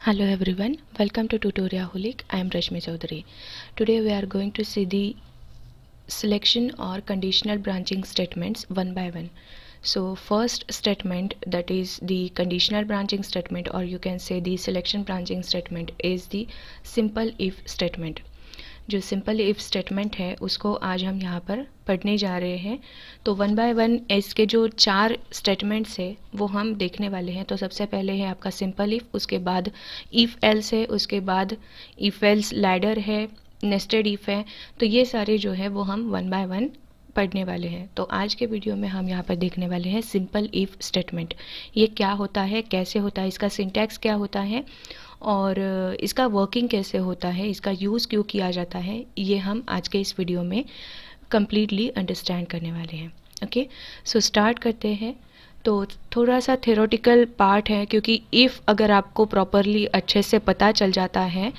Hello everyone, welcome to Tutoriaholic. I am Rashmi Chaudhary. Today we are going to see the selection or conditional branching statements one by one. So first statement, that is the conditional branching statement, or you can say the selection branching statement, is the simple if statement. जो simple if statement है उसको आज हम यहाँ पर पढ़ने जा रहे हैं। तो वन बाय वन इसके जो 4 स्टेटमेंट्स है वो हम देखने वाले हैं। तो सबसे पहले है आपका सिंपल इफ़, उसके बाद इफ़ एल्स है, उसके बाद इफ़ एल्स लैडर है, नेस्टेड इफ़ है। तो ये सारे जो है वो हम वन बाय वन पढ़ने वाले हैं। तो आज के वीडियो में हम यहाँ पर देखने वाले हैं सिंपल इफ़ स्टेटमेंट। ये क्या होता है, कैसे होता है, इसका सिंटैक्स क्या होता है और इसका वर्किंग कैसे होता है, इसका यूज़ क्यों किया जाता है, ये हम आज के इस वीडियो में कम्प्लीटली अंडरस्टैंड करने वाले हैं। ओके, सो स्टार्ट करते हैं। तो थोड़ा सा थ्योरेटिकल पार्ट है, क्योंकि इफ़ अगर आपको प्रॉपरली अच्छे से पता चल जाता है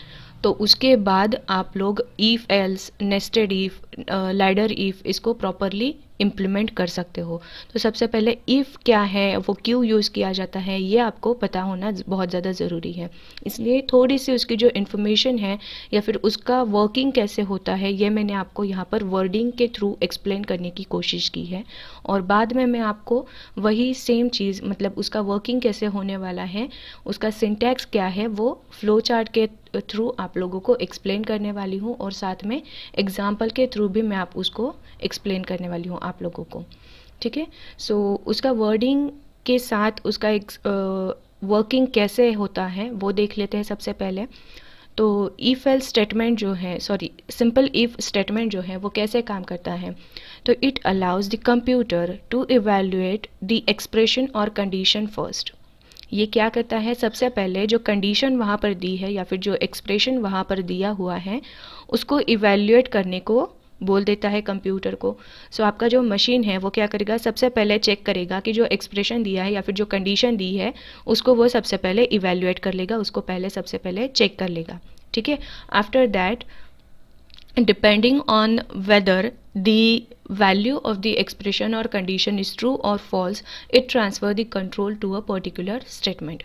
तो उसके बाद आप लोग if else, nested if, ladder if इसको प्रॉपरली इम्प्लीमेंट कर सकते हो। तो सबसे पहले इफ़ क्या है, वो क्यों यूज़ किया जाता है, ये आपको पता होना बहुत ज़्यादा ज़रूरी है। इसलिए थोड़ी सी उसकी जो इन्फॉर्मेशन है या फिर उसका वर्किंग कैसे होता है, ये मैंने आपको यहाँ पर वर्डिंग के थ्रू एक्सप्लेन करने की कोशिश की है। और बाद में मैं आपको वही सेम चीज़, मतलब उसका वर्किंग कैसे होने वाला है, उसका सिंटैक्स क्या है, वो फ्लो चार्ट के थ्रू आप लोगों को एक्सप्लेन करने वाली हूँ, और साथ में एग्जाम्पल के थ्रू भी मैं आप उसको एक्सप्लेन करने वाली हूँ आप लोगों को। ठीक है, सो उसका वर्डिंग के साथ उसका वर्किंग कैसे होता है वो देख लेते हैं सबसे पहले। तो इफ़ एल्स स्टेटमेंट जो है, सॉरी सिंपल इफ़ स्टेटमेंट जो है वो कैसे काम करता है। तो it allows the computer to evaluate the expression और कंडीशन फर्स्ट। ये क्या करता है, सबसे पहले जो कंडीशन वहाँ पर दी है या फिर जो एक्सप्रेशन वहाँ पर दिया हुआ है उसको इवेल्युएट करने को बोल देता है कंप्यूटर को। सो आपका जो मशीन है वो क्या करेगा, सबसे पहले चेक करेगा कि जो एक्सप्रेशन दिया है या फिर जो कंडीशन दी है उसको वो सबसे पहले इवेल्युएट कर लेगा, उसको पहले सबसे पहले चेक कर लेगा। ठीक है, after that depending on whether the value of the expression or condition is true or false, it transfer the control to a particular statement.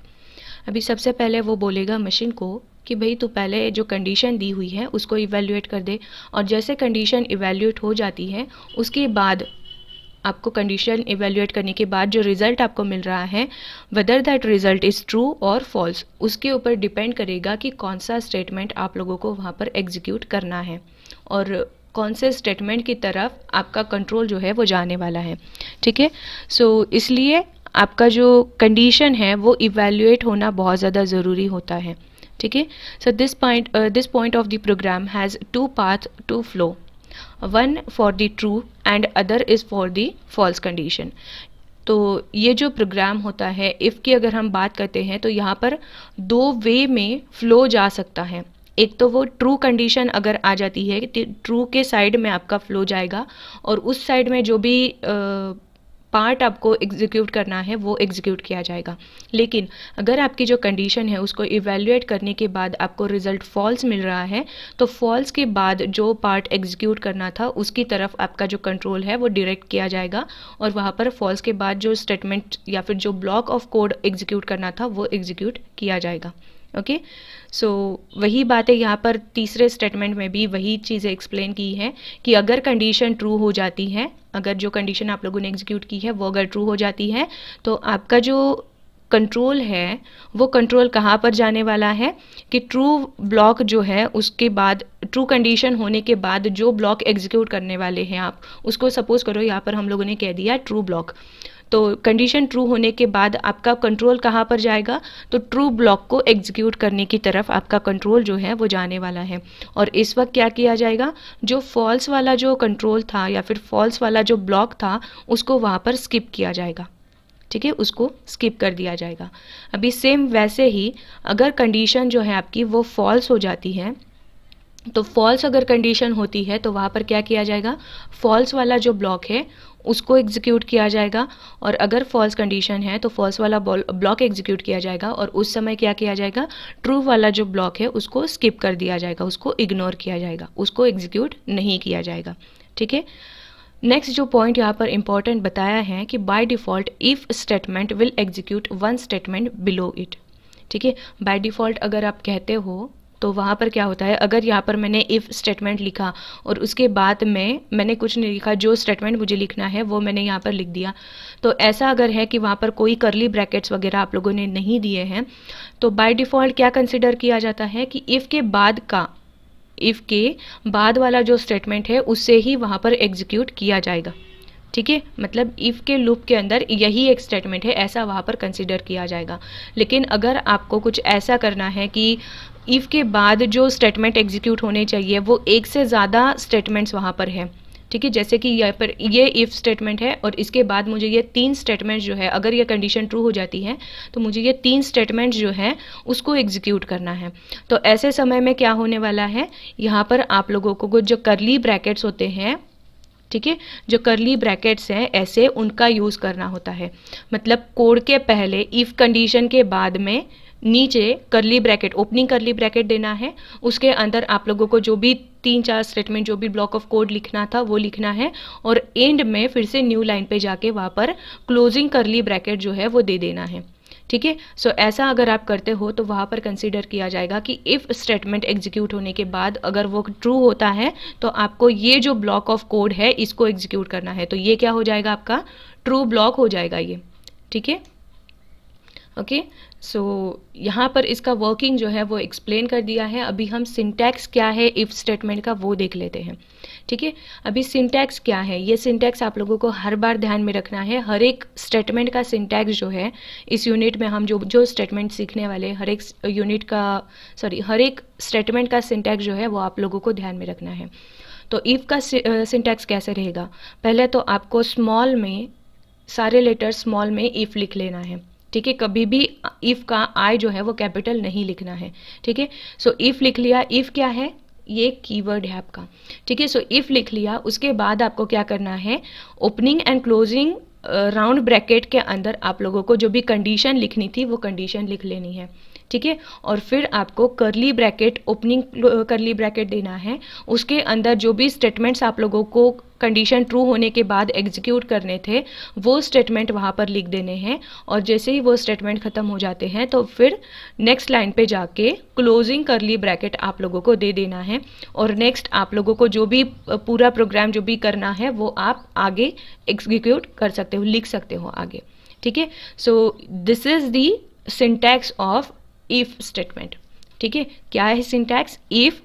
अभी सबसे पहले वो बोलेगा मशीन को कि भाई तू पहले जो कंडीशन दी हुई है उसको इवेल्युएट कर दे, और जैसे कंडीशन इवेल्युएट हो जाती है उसके बाद आपको कंडीशन इवेल्युएट करने के बाद जो रिज़ल्ट आपको मिल रहा है, whether that result is true और फॉल्स, उसके ऊपर डिपेंड करेगा कि कौन सा स्टेटमेंट आप लोगों को वहाँ पर एग्जीक्यूट करना है और कौन से स्टेटमेंट की तरफ आपका कंट्रोल जो है वो जाने वाला है। ठीक है, सो इसलिए आपका जो कंडीशन है वो इवेल्युएट होना बहुत ज़्यादा ज़रूरी होता है। ठीक है, so this point of the program has 2 path to flow, one for the true and other is for the false condition. तो ये जो प्रोग्राम होता है, इफ़ की अगर हम बात करते हैं तो यहाँ पर 2 वे में फ़्लो जा सकता है। एक तो वो ट्रू कंडीशन अगर आ जाती है, ट्रू के साइड में आपका फ़्लो जाएगा और उस साइड में जो भी पार्ट आपको एग्जीक्यूट करना है वो एग्जीक्यूट किया जाएगा। लेकिन अगर आपकी जो कंडीशन है उसको इवेल्युएट करने के बाद आपको रिज़ल्ट फॉल्स मिल रहा है, तो फॉल्स के बाद जो पार्ट एग्जीक्यूट करना था उसकी तरफ आपका जो कंट्रोल है वो डायरेक्ट किया जाएगा, और वहाँ पर फॉल्स के बाद जो स्टेटमेंट या फिर जो ब्लॉक ऑफ कोड एग्जीक्यूट करना था वो एग्जीक्यूट किया जाएगा। ओके, सो वही बातें यहाँ पर तीसरे स्टेटमेंट में भी वही चीज़ें एक्सप्लेन की है कि अगर कंडीशन ट्रू हो जाती है, अगर जो कंडीशन आप लोगों ने एग्जीक्यूट की है वो अगर ट्रू हो जाती है, तो आपका जो कंट्रोल है वो कंट्रोल कहाँ पर जाने वाला है कि ट्रू ब्लॉक जो है उसके बाद, ट्रू कंडीशन होने के बाद जो ब्लॉक एग्जीक्यूट करने वाले हैं आप, उसको सपोज करो यहाँ पर हम लोगों ने कह दिया ट्रू ब्लॉक। तो कंडीशन ट्रू होने के बाद आपका कंट्रोल कहाँ पर जाएगा, तो ट्रू ब्लॉक को एग्जीक्यूट करने की तरफ आपका कंट्रोल जो है वो जाने वाला है। और इस वक्त क्या किया जाएगा, जो फॉल्स वाला जो कंट्रोल था या फिर फॉल्स वाला जो ब्लॉक था उसको वहाँ पर स्किप किया जाएगा। ठीक है, उसको स्किप कर दिया जाएगा। अभी सेम वैसे ही अगर कंडीशन जो है आपकी वो फॉल्स हो जाती है, तो फॉल्स अगर कंडीशन होती है तो वहाँ पर क्या किया जाएगा, फॉल्स वाला जो ब्लॉक है उसको एग्जीक्यूट किया जाएगा, और अगर फॉल्स कंडीशन है तो फॉल्स वाला ब्लॉक एग्जीक्यूट किया जाएगा, और उस समय क्या किया जाएगा, ट्रू वाला जो ब्लॉक है उसको स्किप कर दिया जाएगा, उसको इग्नोर किया जाएगा, उसको एग्जीक्यूट नहीं किया जाएगा। ठीक है, नेक्स्ट जो पॉइंट यहाँ पर इंपॉर्टेंट बताया है कि by default if statement will execute one statement below it. ठीक है। बाय डिफ़ॉल्ट अगर आप कहते हो तो वहाँ पर क्या होता है, अगर यहाँ पर मैंने इफ़ स्टेटमेंट लिखा और उसके बाद में मैंने कुछ नहीं लिखा, जो स्टेटमेंट मुझे लिखना है वो मैंने यहाँ पर लिख दिया, तो ऐसा अगर है कि वहाँ पर कोई करली ब्रैकेट्स वगैरह आप लोगों ने नहीं दिए हैं, तो बाय डिफ़ॉल्ट क्या कंसिडर किया जाता है कि इफ़ के बाद वाला जो स्टेटमेंट है उससे ही वहाँ पर एग्जीक्यूट किया जाएगा। ठीक है, मतलब इफ़ के लूप के अंदर यही एक स्टेटमेंट है, ऐसा वहाँ पर कंसिडर किया जाएगा। लेकिन अगर आपको कुछ ऐसा करना है कि इफ़ के बाद जो स्टेटमेंट एग्जीक्यूट होने चाहिए वो एक से ज़्यादा स्टेटमेंट्स वहाँ पर है, ठीक है, जैसे कि यहाँ पर ये इफ़ स्टेटमेंट है और इसके बाद मुझे ये 3 स्टेटमेंट्स जो है, अगर ये कंडीशन ट्रू हो जाती है तो मुझे ये 3 स्टेटमेंट्स जो है उसको एग्जीक्यूट करना है। तो ऐसे समय में क्या होने वाला है, यहाँ पर आप लोगों को जो करली ब्रैकेट्स होते हैं, ठीक है, जो करली ब्रैकेट्स हैं ऐसे उनका यूज़ करना होता है। मतलब कोड के पहले इफ़ कंडीशन के बाद में नीचे करली ब्रैकेट, ओपनिंग करली ब्रैकेट देना है, उसके अंदर आप लोगों को जो भी 3-4 स्टेटमेंट, जो भी ब्लॉक ऑफ कोड लिखना था वो लिखना है, और एंड में फिर से न्यू लाइन पे जाके वहाँ पर क्लोजिंग करली ब्रैकेट जो है वो दे देना है। ठीक है, सो ऐसा अगर आप करते हो तो वहाँ पर कंसीडर किया जाएगा कि इफ़ स्टेटमेंट एग्जीक्यूट होने के बाद अगर वो ट्रू होता है तो आपको ये जो ब्लॉक ऑफ कोड है इसको एग्जीक्यूट करना है, तो ये क्या हो जाएगा, आपका ट्रू ब्लॉक हो जाएगा ये। ठीक है, ओके, सो यहाँ पर इसका वर्किंग जो है वो एक्सप्लेन कर दिया है। अभी हम सिंटैक्स क्या है इफ़ स्टेटमेंट का वो देख लेते हैं। ठीक है, अभी सिंटैक्स क्या है, ये सिंटैक्स आप लोगों को हर बार ध्यान में रखना है। हर एक स्टेटमेंट का सिंटैक्स जो है इस यूनिट में हम जो स्टेटमेंट सीखने वाले हर एक स्टेटमेंट का सिंटैक्स जो है वो आप लोगों को ध्यान में रखना है। तो इफ़ का सिंटैक्स कैसे रहेगा, पहले तो आपको स्मॉल में सारे लेटर स्मॉल में इफ़ लिख लेना है। ठीक है, कभी भी इफ़ का आई जो है वो कैपिटल नहीं लिखना है। ठीक है, सो इफ़ लिख लिया, इफ़ क्या है, ये कीवर्ड है आपका। ठीक है, सो इफ़ लिख लिया, उसके बाद आपको क्या करना है, opening and closing round bracket के अंदर आप लोगों को जो भी कंडीशन लिखनी थी वो कंडीशन लिख लेनी है। ठीक है, और फिर आपको करली ब्रैकेट, ओपनिंग करली ब्रैकेट देना है, उसके अंदर जो भी स्टेटमेंट्स आप लोगों को कंडीशन ट्रू होने के बाद एग्जीक्यूट करने थे वो स्टेटमेंट वहाँ पर लिख देने हैं, और जैसे ही वो स्टेटमेंट ख़त्म हो जाते हैं तो फिर नेक्स्ट लाइन पे जाके क्लोजिंग करली ब्रैकेट आप लोगों को दे देना है, और नेक्स्ट आप लोगों को जो भी पूरा प्रोग्राम जो भी करना है वो आप आगे एग्जीक्यूट कर सकते हो, लिख सकते हो आगे। ठीक है, so this is the syntax of if statement. ठीक है, क्या है सिंटैक्स, इफ,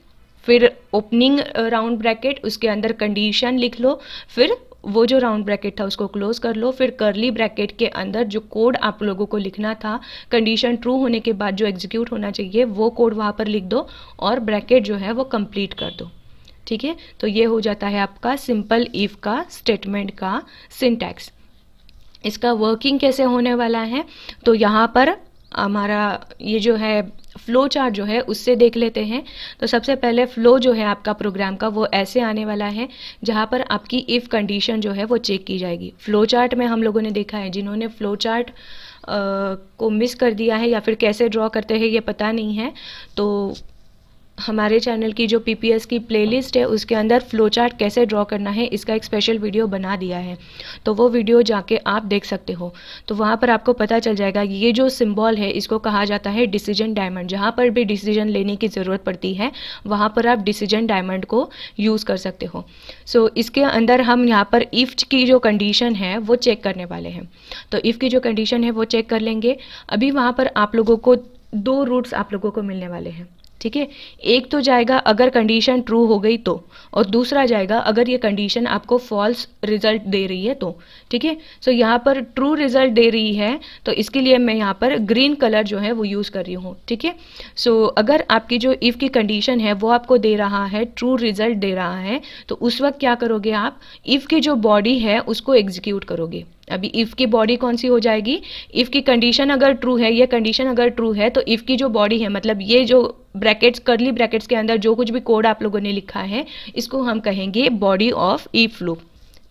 फिर ओपनिंग राउंड ब्रैकेट, उसके अंदर कंडीशन लिख लो, फिर वो जो राउंड ब्रैकेट था उसको क्लोज कर लो, फिर करली ब्रैकेट के अंदर जो कोड आप लोगों को लिखना था कंडीशन ट्रू होने के बाद जो एग्जीक्यूट होना चाहिए वो कोड वहाँ पर लिख दो, और ब्रैकेट जो है वो कंप्लीट कर दो। ठीक है, तो ये हो जाता है आपका सिंपल इफ का स्टेटमेंट का सिंटैक्स। इसका वर्किंग कैसे होने वाला है, तो यहाँ पर हमारा ये जो है फ्लो चार्ट जो है उससे देख लेते हैं। तो सबसे पहले फ्लो जो है आपका प्रोग्राम का वो ऐसे आने वाला है, जहाँ पर आपकी इफ़ कंडीशन जो है वो चेक की जाएगी। फ्लो चार्ट में हम लोगों ने देखा है, जिन्होंने फ्लो चार्ट को मिस कर दिया है या फिर कैसे ड्रॉ करते हैं ये पता नहीं है, तो हमारे चैनल की जो पीपीएस की प्लेलिस्ट है उसके अंदर फ्लो चार्ट कैसे ड्रॉ करना है इसका एक स्पेशल वीडियो बना दिया है, तो वो वीडियो जाके आप देख सकते हो। तो वहाँ पर आपको पता चल जाएगा ये जो सिंबल है इसको कहा जाता है डिसीजन डायमंड। जहाँ पर भी डिसीजन लेने की ज़रूरत पड़ती है वहाँ पर आप डिसीजन डायमंड को यूज़ कर सकते हो। सो इसके अंदर हम यहाँ पर इफ़ की जो कंडीशन है वो चेक करने वाले हैं। तो इफ़ की जो कंडीशन है वो चेक कर लेंगे। अभी वहाँ पर आप लोगों को 2 रूट्स आप लोगों को मिलने वाले हैं। ठीक है, एक तो जाएगा अगर कंडीशन ट्रू हो गई तो, और दूसरा जाएगा अगर ये कंडीशन आपको फॉल्स रिजल्ट दे रही है तो। ठीक है, सो यहाँ पर ट्रू रिजल्ट दे रही है तो इसके लिए मैं यहाँ पर ग्रीन कलर जो है वो यूज़ कर रही हूँ। ठीक है, सो अगर आपकी जो इफ़ की कंडीशन है वो आपको दे रहा है, ट्रू रिजल्ट दे रहा है, तो उस वक्त क्या करोगे आप, इफ़ की जो बॉडी है उसको एग्जीक्यूट करोगे। अभी इफ़ की बॉडी कौन सी हो जाएगी, इफ़ की कंडीशन अगर ट्रू है, ये कंडीशन अगर ट्रू है तो इफ़ की जो बॉडी है, मतलब ये जो ब्रैकेट्स, करली ब्रैकेट्स के अंदर जो कुछ भी कोड आप लोगों ने लिखा है इसको हम कहेंगे बॉडी ऑफ इफ लूप।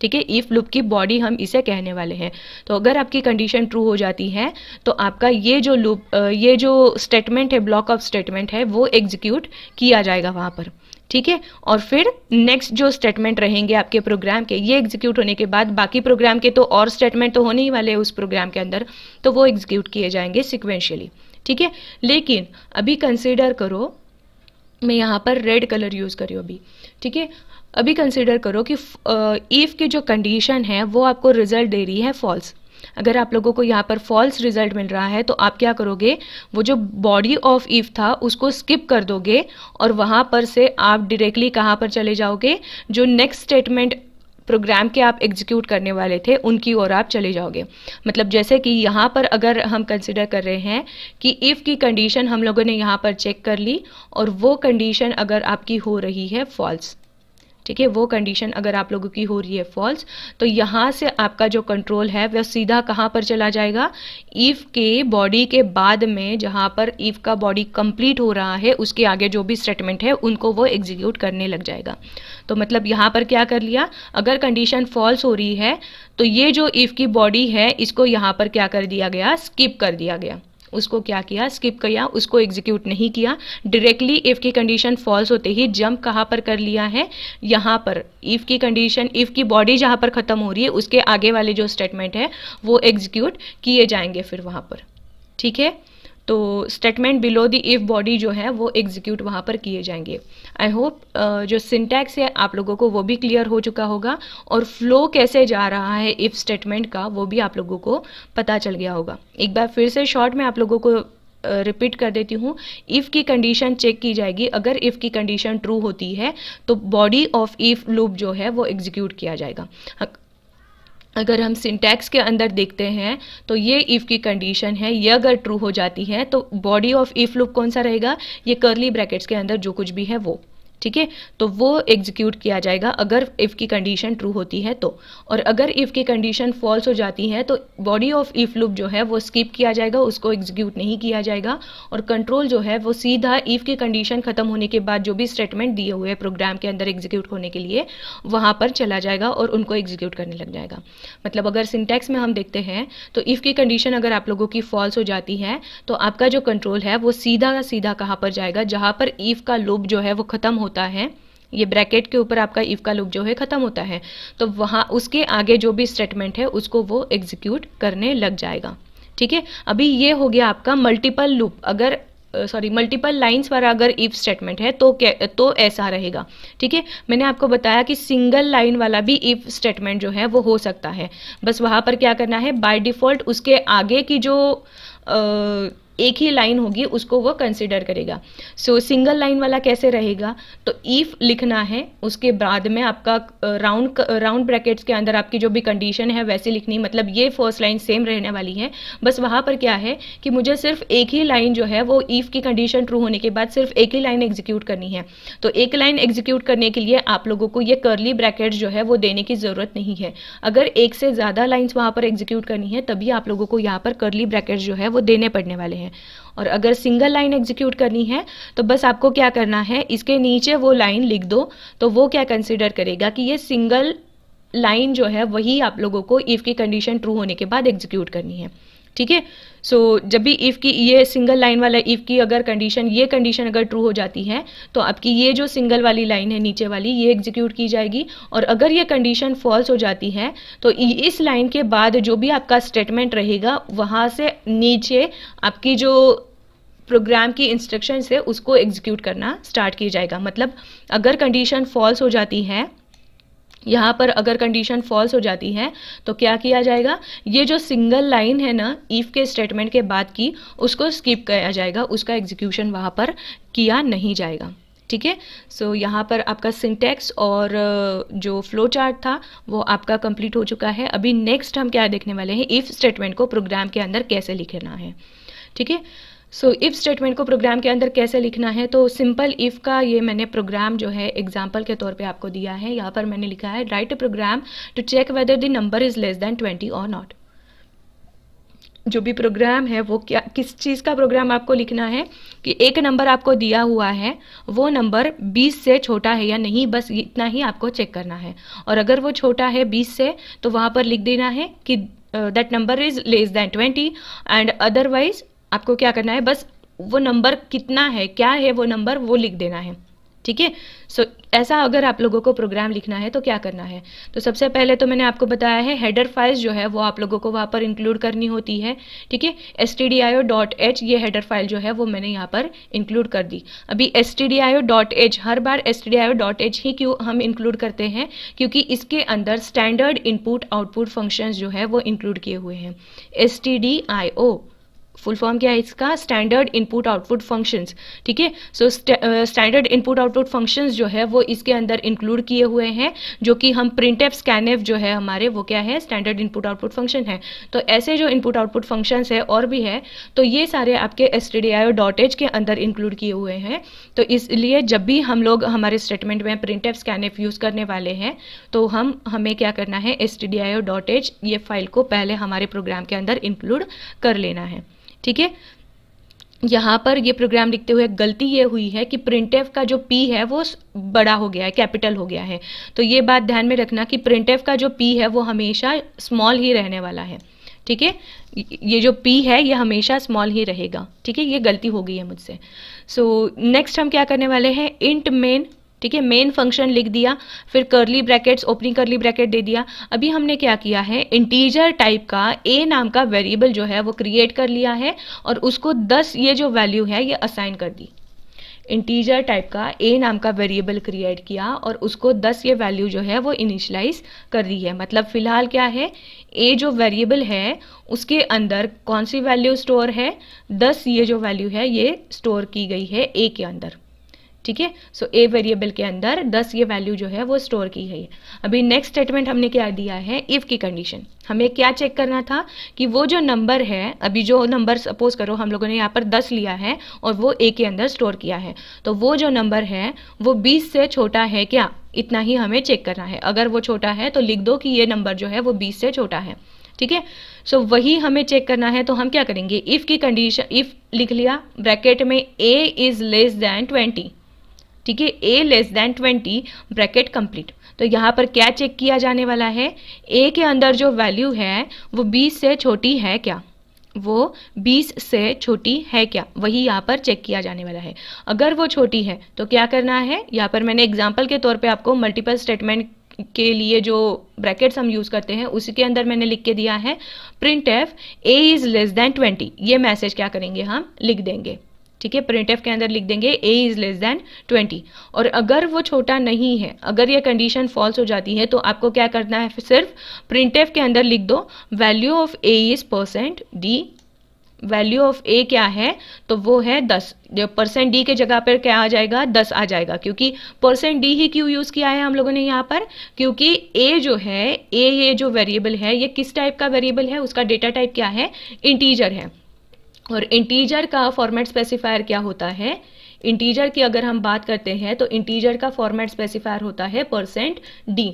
ठीक है, इफ लूप की बॉडी हम इसे कहने वाले हैं। तो अगर आपकी कंडीशन ट्रू हो जाती है तो आपका ये जो लूप, ये जो स्टेटमेंट है, ब्लॉक ऑफ स्टेटमेंट है, वो एग्जीक्यूट किया जाएगा वहाँ पर। ठीक है, और फिर नेक्स्ट जो स्टेटमेंट रहेंगे आपके प्रोग्राम के, ये एग्जीक्यूट होने के बाद बाकी प्रोग्राम के तो और स्टेटमेंट तो होने ही वाले हैं उस प्रोग्राम के अंदर, तो वो एग्जीक्यूट किए जाएंगे सिक्वेंशियली। ठीक है। लेकिन अभी कंसीडर करो, मैं यहाँ पर रेड कलर यूज़ कर रही हूँ अभी, ठीक है। अभी कंसीडर करो कि इफ़ की जो कंडीशन है वो आपको रिजल्ट दे रही है फॉल्स। अगर आप लोगों को यहाँ पर फॉल्स रिजल्ट मिल रहा है तो आप क्या करोगे, वो जो बॉडी ऑफ इफ था उसको स्किप कर दोगे और वहाँ पर से आप डायरेक्टली कहाँ पर चले जाओगे, जो नेक्स्ट स्टेटमेंट प्रोग्राम के आप एग्जीक्यूट करने वाले थे उनकी ओर आप चले जाओगे। मतलब जैसे कि यहाँ पर अगर हम कंसिडर कर रहे हैं कि इफ़ की कंडीशन हम लोगों ने यहाँ पर चेक कर ली और वो कंडीशन अगर आपकी हो रही है फॉल्स, ठीक है, वो कंडीशन अगर आप लोगों की हो रही है फॉल्स, तो यहाँ से आपका जो कंट्रोल है वह सीधा कहाँ पर चला जाएगा, इफ़ के बॉडी के बाद में जहाँ पर इफ़ का बॉडी कंप्लीट हो रहा है उसके आगे जो भी स्टेटमेंट है उनको वो एग्जीक्यूट करने लग जाएगा। तो मतलब यहाँ पर क्या कर लिया, अगर कंडीशन फॉल्स हो रही है तो ये जो इफ़ की बॉडी है इसको यहाँ पर क्या कर दिया गया, स्किप कर दिया गया। उसको क्या किया, स्किप किया, उसको एग्जीक्यूट नहीं किया, डायरेक्टली इफ़ की कंडीशन फॉल्स होते ही जंप कहाँ पर कर लिया है, यहाँ पर इफ़ की कंडीशन, इफ़ की बॉडी जहाँ पर ख़त्म हो रही है उसके आगे वाले जो स्टेटमेंट है वो एग्जीक्यूट किए जाएंगे फिर वहाँ पर, ठीक है। तो statement below the if body जो है वो एग्जीक्यूट वहाँ पर किए जाएंगे। आई होप जो सिंटैक्स है आप लोगों को वो भी क्लियर हो चुका होगा और फ्लो कैसे जा रहा है इफ़ स्टेटमेंट का वो भी आप लोगों को पता चल गया होगा। एक बार फिर से शॉर्ट में आप लोगों को रिपीट कर देती हूँ। इफ़ की कंडीशन चेक की जाएगी, अगर इफ़ की कंडीशन ट्रू होती है तो बॉडी ऑफ इफ़ लूप जो है वो एग्जीक्यूट किया जाएगा। अगर हम सिंटैक्स के अंदर देखते हैं तो ये इफ़ की कंडीशन है, ये अगर ट्रू हो जाती है तो बॉडी ऑफ इफ़ लूप कौन सा रहेगा, ये कर्ली ब्रैकेट्स के अंदर जो कुछ भी है वो, ठीक है। तो वो एग्जीक्यूट किया जाएगा अगर इफ़ की कंडीशन ट्रू होती है तो, और अगर इफ़ की कंडीशन फॉल्स हो जाती है तो बॉडी ऑफ इफ़ लूप जो है वो स्किप किया जाएगा, उसको एग्जीक्यूट नहीं किया जाएगा और कंट्रोल जो है वो सीधा इफ़ की कंडीशन खत्म होने के बाद जो भी स्टेटमेंट दिए हुए हैं प्रोग्राम के अंदर एग्जीक्यूट होने के लिए वहाँ पर चला जाएगा और उनको एग्जीक्यूट करने लग जाएगा। मतलब अगर सिंटैक्स में हम देखते हैं तो इफ़ की कंडीशन अगर आप लोगों की फॉल्स हो जाती है तो आपका जो कंट्रोल है वो सीधा सीधा कहाँ पर जाएगा, जहाँ पर इफ़ का लूप जो है वो ख़त्म होता है, ये ब्रैकेट के ऊपर आपका इफ़ का लूप जो है ख़त्म होता है, तो वहाँ उसके आगे जो भी स्टेटमेंट है उसको वो एग्जीक्यूट करने लग जाएगा, ठीक है। अभी ये हो गया आपका मल्टीपल लूप, अगर मल्टीपल लाइंस वाला अगर इफ स्टेटमेंट है तो ऐसा रहेगा, ठीक है। मैंने आपको बताया कि सिंगल लाइन वाला भी इफ स्टेटमेंट जो है वो हो सकता है, बस वहाँ पर क्या करना है, बाय डिफ़ॉल्ट उसके आगे की जो एक ही लाइन होगी उसको वो कंसिडर करेगा। सो सिंगल लाइन वाला कैसे रहेगा, तो इफ़ लिखना है, उसके बाद में आपका राउंड ब्रैकेट्स के अंदर आपकी जो भी कंडीशन है वैसे लिखनी, मतलब ये फर्स्ट लाइन सेम रहने वाली है, बस वहाँ पर क्या है कि मुझे सिर्फ एक ही लाइन जो है वो इफ़ की कंडीशन ट्रू होने के बाद सिर्फ एक ही लाइन एग्जीक्यूट करनी है। तो एक लाइन एग्जीक्यूट करने के लिए आप लोगों को ये कर्ली ब्रैकेट्स जो है वो देने की ज़रूरत नहीं है। अगर एक से ज़्यादा लाइन्स वहाँ पर एग्जीक्यूट करनी है तभी आप लोगों को यहाँ पर कर्ली ब्रैकेट्स जो है वो देने पड़ने वाले हैं। और अगर सिंगल लाइन एग्जीक्यूट करनी है तो बस आपको क्या करना है, इसके नीचे वो लाइन लिख दो, तो वो क्या कंसिडर करेगा कि ये सिंगल लाइन जो है वही आप लोगों को इफ़ की कंडीशन ट्रू होने के बाद एग्जीक्यूट करनी है, ठीक है। सो जब भी इफ़ की ये सिंगल लाइन वाला इफ़ की अगर कंडीशन, ये कंडीशन अगर ट्रू हो जाती है तो आपकी ये जो सिंगल वाली लाइन है नीचे वाली ये एग्जीक्यूट की जाएगी, और अगर ये कंडीशन फॉल्स हो जाती है तो इस लाइन के बाद जो भी आपका स्टेटमेंट रहेगा वहाँ से नीचे आपकी जो प्रोग्राम की इंस्ट्रक्शन है उसको एग्जीक्यूट करना स्टार्ट किया जाएगा। मतलब अगर कंडीशन फॉल्स हो जाती है, यहाँ पर अगर कंडीशन फॉल्स हो जाती है तो क्या किया जाएगा, ये जो सिंगल लाइन है ना इफ़ के स्टेटमेंट के बाद की, उसको स्किप किया जाएगा, उसका एग्जीक्यूशन वहाँ पर किया नहीं जाएगा, ठीक है। सो यहाँ पर आपका सिंटैक्स और जो फ्लो चार्ट था वो आपका कंप्लीट हो चुका है। अभी नेक्स्ट हम क्या देखने वाले हैं, इफ़ स्टेटमेंट को प्रोग्राम के अंदर कैसे लिखना है, ठीक है। सो इफ़ स्टेटमेंट को प्रोग्राम के अंदर कैसे लिखना है, तो सिंपल इफ़ का ये मैंने प्रोग्राम जो है एग्जांपल के तौर पे आपको दिया है। यहाँ पर मैंने लिखा है write a program to check whether the number is less than 20 और नॉट। जो भी प्रोग्राम है वो क्या, किस चीज़ का प्रोग्राम आपको लिखना है कि एक नंबर आपको दिया हुआ है, वो नंबर 20 से छोटा है या नहीं, बस इतना ही आपको चेक करना है। और अगर वो छोटा है 20 से तो वहाँ पर लिख देना है कि that number is less than 20, and otherwise आपको क्या करना है, बस वो नंबर कितना है, क्या है वो नंबर, वो लिख देना है, ठीक है। सो ऐसा अगर आप लोगों को प्रोग्राम लिखना है तो क्या करना है, तो सबसे पहले तो मैंने आपको बताया है हेडर फाइल्स जो है वो आप लोगों को वहाँ पर इंक्लूड करनी होती है। ठीक है, stdio.h ये हेडर फाइल जो है वो मैंने यहाँ पर इंक्लूड कर दी। अभी stdio.h, हर बार stdio.h ही क्यों हम इंक्लूड करते हैं, क्योंकि इसके अंदर स्टैंडर्ड इनपुट आउटपुट फंक्शंस जो है वो इंक्लूड किए हुए हैं। stdio फुल फॉर्म क्या है इसका, स्टैंडर्ड इनपुट आउटपुट फंक्शंस। ठीक है, so standard input output functions जो है वो इसके अंदर इंक्लूड किए हुए हैं, जो कि हम प्रिंटफ स्कैनफ जो है हमारे वो क्या है, स्टैंडर्ड इनपुट आउटपुट फंक्शन है। तो ऐसे जो इनपुट आउटपुट फंक्शंस है और भी है, तो ये सारे आपके stdio.h के अंदर इंक्लूड किए हुए हैं। तो इसलिए जब भी हम लोग हमारे स्टेटमेंट में प्रिंटफ स्कैनफ यूज़ करने वाले हैं तो हमें क्या करना है, stdio.h ये फाइल को पहले हमारे प्रोग्राम के अंदर इंक्लूड कर लेना है। ठीक है, यहाँ पर ये प्रोग्राम लिखते हुए गलती ये हुई है कि प्रिंटफ का जो p है वो बड़ा हो गया है, कैपिटल हो गया है। तो ये बात ध्यान में रखना कि प्रिंटफ का जो p है वो हमेशा स्मॉल ही रहने वाला है। ठीक है, ये जो p है ये हमेशा स्मॉल ही रहेगा। ठीक है, ये गलती हो गई है मुझसे। सो नेक्स्ट हम क्या करने वाले हैं, इंट मेन। ठीक है, मेन फंक्शन लिख दिया, फिर curly brackets, opening curly bracket दे दिया। अभी हमने क्या किया है, इंटीजर टाइप का a नाम का वेरिएबल जो है वो क्रिएट कर लिया है और उसको 10 ये जो वैल्यू है ये असाइन कर दी। इंटीजर टाइप का a नाम का वेरिएबल क्रिएट किया और उसको 10 ये वैल्यू जो है वो इनिशियलाइज कर दी है। मतलब फिलहाल क्या है, a जो वेरिएबल है उसके अंदर कौन सी वैल्यू स्टोर है, 10 ये जो वैल्यू है ये स्टोर की गई है a के अंदर। ठीक है, सो a वेरिएबल के अंदर 10 ये वैल्यू जो है वो स्टोर की है। अभी नेक्स्ट स्टेटमेंट हमने क्या दिया है, इफ की कंडीशन। हमें क्या चेक करना था कि वो जो नंबर है, अभी जो नंबर सपोज करो हम लोगों ने यहाँ पर 10 लिया है और वो a के अंदर स्टोर किया है, तो वो जो नंबर है वो 20 से छोटा है क्या, इतना ही हमें चेक करना है। अगर वो छोटा है तो लिख दो कि ये नंबर जो है वो 20 से छोटा है। ठीक है, सो वही हमें चेक करना है। तो हम क्या करेंगे, इफ की कंडीशन, इफ लिख लिया, ब्रैकेट में a इज लेस दैन 20। ठीक है, a less than 20, bracket complete. तो यहाँ पर क्या चेक किया जाने वाला है, a के अंदर जो वैल्यू है वो 20 से छोटी है क्या, वो 20 से छोटी है क्या, वही यहाँ पर चेक किया जाने वाला है। अगर वो छोटी है तो क्या करना है, यहाँ पर मैंने एग्जाम्पल के तौर पे आपको मल्टीपल स्टेटमेंट के लिए जो ब्रैकेट्स हम यूज़ करते हैं उसी के अंदर मैंने लिख के दिया है printf a is less than 20। ये मैसेज क्या करेंगे, हम लिख देंगे। ठीक है, प्रिंटफ के अंदर लिख देंगे a इज़ लेस दैन 20। और अगर वो छोटा नहीं है, अगर ये कंडीशन फॉल्स हो जाती है तो आपको क्या करना है, सिर्फ प्रिंटफ के अंदर लिख दो value of a is %d। Value of a क्या है, तो वो है 10। जब %d के जगह पर क्या आ जाएगा, 10 आ जाएगा, क्योंकि %d ही क्यों यूज़ किया है हम लोगों ने यहाँ पर, क्योंकि a जो है, a ये जो वेरिएबल है ये किस टाइप का वेरिएबल है, उसका डेटा टाइप क्या है, इंटीजर है। और इंटीजर का फॉर्मेट स्पेसिफायर क्या होता है, इंटीजर की अगर हम बात करते हैं तो इंटीजर का फॉर्मेट स्पेसिफायर होता है %d।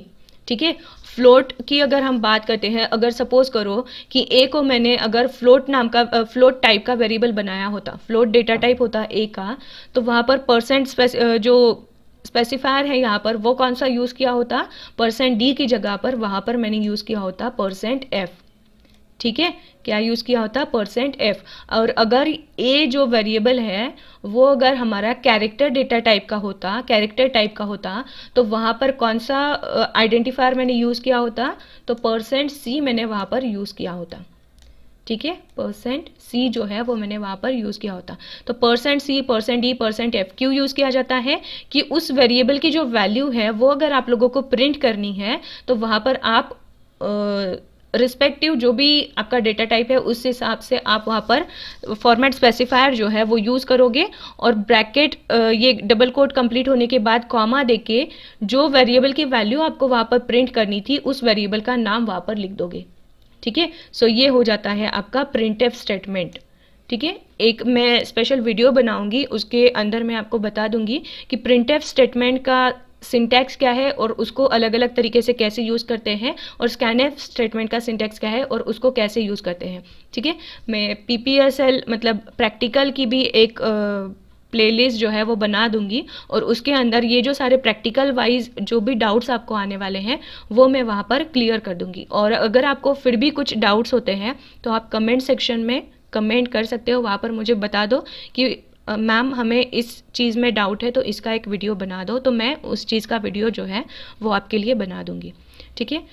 ठीक है, फ्लोट की अगर हम बात करते हैं, अगर सपोज करो कि a को मैंने अगर फ्लोट नाम का फ्लोट टाइप का वेरिएबल बनाया होता, फ्लोट डेटा टाइप होता a का, तो वहाँ पर जो स्पेसिफायर है यहाँ पर वो कौन सा यूज़ किया होता, %d की जगह पर वहाँ पर मैंने यूज़ किया होता %f। ठीक है, क्या यूज़ किया होता, %f। और अगर a जो वेरिएबल है वो अगर हमारा कैरेक्टर डेटा टाइप का होता, कैरेक्टर टाइप का होता, तो वहाँ पर कौन सा आइडेंटिफायर मैंने यूज़ किया होता, तो %c मैंने वहाँ पर यूज़ किया होता। ठीक है, %c जो है वो मैंने वहाँ पर यूज़ किया होता। तो %c, %d, %f क्यों यूज़ किया जाता है कि उस वेरिएबल की जो वैल्यू है वो अगर आप लोगों को प्रिंट करनी है तो वहाँ पर आप रिस्पेक्टिव जो भी आपका डेटा टाइप है उस हिसाब से आप वहाँ पर फॉर्मेट स्पेसिफायर जो है वो यूज़ करोगे, और ब्रैकेट ये डबल कोट कंप्लीट होने के बाद कॉमा देके जो वेरिएबल की वैल्यू आपको वहाँ पर प्रिंट करनी थी उस वेरिएबल का नाम वहाँ पर लिख दोगे। ठीक है, सो ये हो जाता है आपका प्रिंटफ स्टेटमेंट। ठीक है, एक मैं स्पेशल वीडियो बनाऊंगी, उसके अंदर मैं आपको बता दूंगी कि प्रिंटफ स्टेटमेंट का सिंटैक्स क्या है और उसको अलग अलग तरीके से कैसे यूज़ करते हैं, और स्कैनफ स्टेटमेंट का सिंटैक्स क्या है और उसको कैसे यूज़ करते हैं। ठीक है, मैं PPSL मतलब प्रैक्टिकल की भी एक प्लेलिस्ट जो है वो बना दूंगी, और उसके अंदर ये जो सारे प्रैक्टिकल वाइज जो भी डाउट्स आपको आने वाले हैं वो मैं वहाँ पर क्लियर कर दूंगी। और अगर आपको फिर भी कुछ डाउट्स होते हैं तो आप कमेंट सेक्शन में कमेंट कर सकते हो, वहाँ पर मुझे बता दो कि मैम हमें इस चीज़ में डाउट है तो इसका एक वीडियो बना दो, तो मैं उस चीज़ का वीडियो जो है वो आपके लिए बना दूंगी, ठीक है।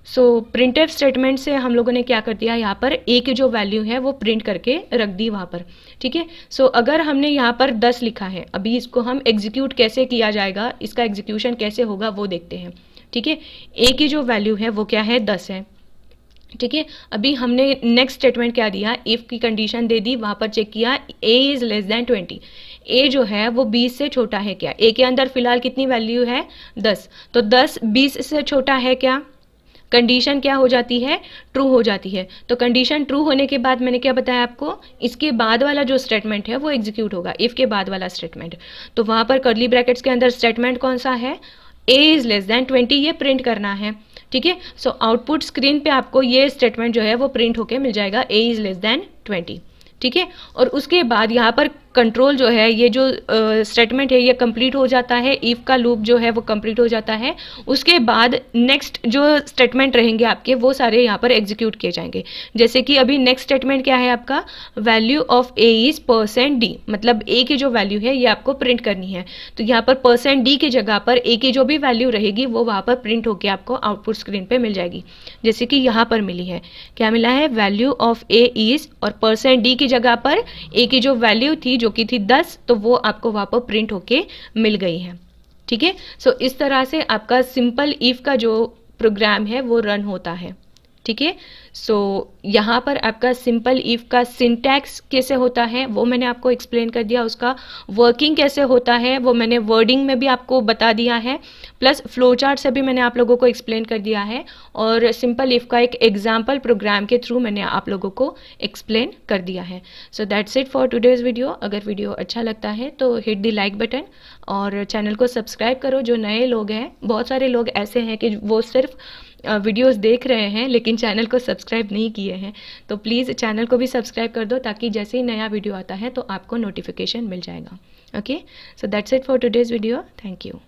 सो प्रिंटफ स्टेटमेंट से हम लोगों ने क्या कर दिया, यहाँ पर ए की जो वैल्यू है वो प्रिंट करके रख दी वहाँ पर, ठीक है। सो अगर हमने यहाँ पर 10 लिखा है, अभी इसको हम एग्जीक्यूट कैसे किया जाएगा, इसका एग्जीक्यूशन कैसे होगा वो देखते हैं, ठीक है। ए की जो वैल्यू है वो क्या है, 10 है, ठीक है। अभी हमने नेक्स्ट स्टेटमेंट क्या दिया, इफ़ की कंडीशन दे दी, वहाँ पर चेक किया ए इज़ लेस देन 20, ए जो है वो 20 से छोटा है क्या, ए के अंदर फिलहाल कितनी वैल्यू है, 10, तो 10 20 से छोटा है क्या, कंडीशन क्या हो जाती है, ट्रू हो जाती है। तो कंडीशन ट्रू होने के बाद मैंने क्या बताया आपको, इसके बाद वाला जो स्टेटमेंट है वो एग्जीक्यूट होगा, इफ़ के बाद वाला स्टेटमेंट। तो वहाँ पर कर्ली ब्रैकेट्स के अंदर स्टेटमेंट कौन सा है, ए इज़ लेस देन 20, ये प्रिंट करना है, ठीक है। सो आउटपुट स्क्रीन पे आपको ये स्टेटमेंट जो है वो प्रिंट होके मिल जाएगा, ए इज़ लेस देन 20, ठीक है। और उसके बाद यहाँ पर कंट्रोल जो है, ये जो स्टेटमेंट है ये कंप्लीट हो जाता है, इफ़ का लूप जो है वो कंप्लीट हो जाता है। उसके बाद नेक्स्ट जो स्टेटमेंट रहेंगे आपके वो सारे यहाँ पर एग्जीक्यूट किए जाएंगे। जैसे कि अभी नेक्स्ट स्टेटमेंट क्या है आपका, value of A is %d, मतलब ए की जो वैल्यू है ये आपको प्रिंट करनी है। तो यहाँ पर %d की जगह पर ए की जो भी वैल्यू रहेगी वो वहाँ पर प्रिंट होकर आपको आउटपुट स्क्रीन पर मिल जाएगी, जैसे कि यहाँ पर मिली है, क्या मिला है, वैल्यू ऑफ ए इज़, और %d की जगह पर ए की जो वैल्यू थी जो कि थी 10, तो वो आपको वहाँ पर प्रिंट होके मिल गई है, ठीक है। सो इस तरह से आपका सिंपल इफ़ का जो प्रोग्राम है वो रन होता है, ठीक है। सो यहाँ पर आपका सिंपल इफ़ का सिंटैक्स कैसे होता है वो मैंने आपको एक्सप्लेन कर दिया, उसका वर्किंग कैसे होता है वो मैंने वर्डिंग में भी आपको बता दिया है, प्लस फ्लो चार्ट से भी मैंने आप लोगों को एक्सप्लेन कर दिया है, और सिंपल इफ़ का एक एग्जाम्पल प्रोग्राम के थ्रू मैंने आप लोगों को एक्सप्लेन कर दिया है। So that's it for today's video. अगर वीडियो अच्छा लगता है तो हिट द लाइक बटन और चैनल को सब्सक्राइब करो। जो नए लोग हैं, बहुत सारे लोग ऐसे हैं कि वो सिर्फ वीडियोस देख रहे हैं लेकिन चैनल को सब्सक्राइब नहीं किए हैं, तो प्लीज़ चैनल को भी सब्सक्राइब कर दो ताकि जैसे ही नया वीडियो आता है तो आपको नोटिफिकेशन मिल जाएगा। Okay, so that's it for today's video. Thank you.